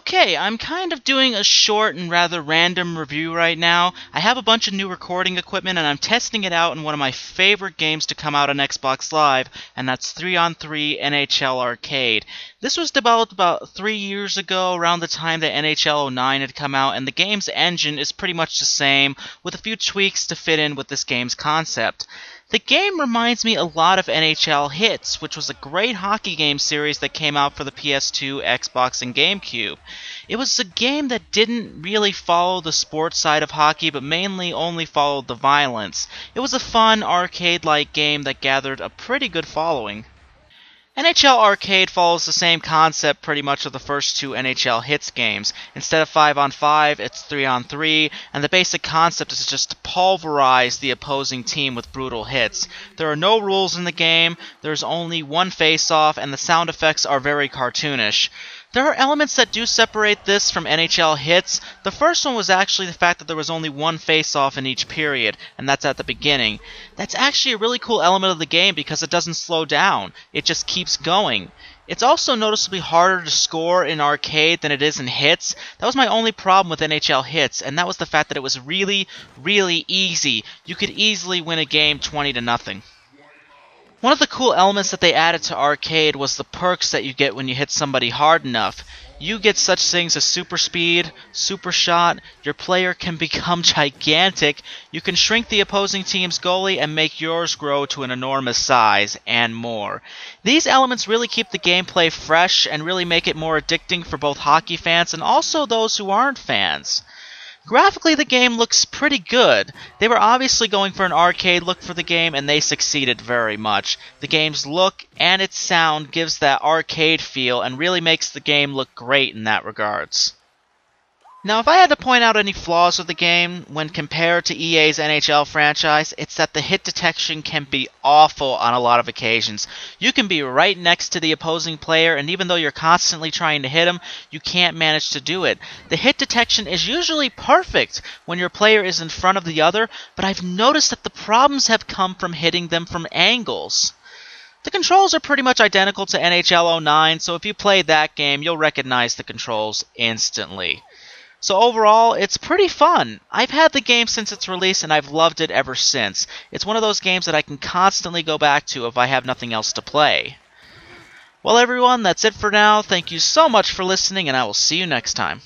Okay, I'm kind of doing a short and rather random review right now. I have a bunch of new recording equipment and I'm testing it out in one of my favorite games to come out on Xbox Live, and that's 3-on-3 NHL Arcade. This was developed about 3 years ago, around the time that NHL 09 had come out, and the game's engine is pretty much the same, with a few tweaks to fit in with this game's concept. The game reminds me a lot of NHL Hits, which was a great hockey game series that came out for the PS2, Xbox, and GameCube. It was a game that didn't really follow the sports side of hockey, but mainly only followed the violence. It was a fun, arcade-like game that gathered a pretty good following. NHL Arcade follows the same concept pretty much of the first two NHL Hits games. Instead of 5-on-5, it's 3-on-3, and the basic concept is just to pulverize the opposing team with brutal hits. There are no rules in the game, there's only one face-off, and the sound effects are very cartoonish. There are elements that do separate this from NHL Hits. The first one was actually the fact that there was only one face-off in each period, and that's at the beginning. That's actually a really cool element of the game because it doesn't slow down. It just keeps going. It's also noticeably harder to score in Arcade than it is in Hits. That was my only problem with NHL Hits, and that was the fact that it was really, really easy. You could easily win a game 20-0. One of the cool elements that they added to Arcade was the perks that you get when you hit somebody hard enough. You get such things as super speed, super shot, your player can become gigantic, you can shrink the opposing team's goalie and make yours grow to an enormous size, and more. These elements really keep the gameplay fresh and really make it more addicting for both hockey fans and also those who aren't fans. Graphically, the game looks pretty good. They were obviously going for an arcade look for the game, and they succeeded very much. The game's look and its sound gives that arcade feel and really makes the game look great in that regards. Now, if I had to point out any flaws of the game when compared to EA's NHL franchise, it's that the hit detection can be awful on a lot of occasions. You can be right next to the opposing player, and even though you're constantly trying to hit him, you can't manage to do it. The hit detection is usually perfect when your player is in front of the other, but I've noticed that the problems have come from hitting them from angles. The controls are pretty much identical to NHL 09, so if you play that game, you'll recognize the controls instantly. So overall, it's pretty fun. I've had the game since its release and I've loved it ever since. It's one of those games that I can constantly go back to if I have nothing else to play. Well everyone, that's it for now. Thank you so much for listening and I will see you next time.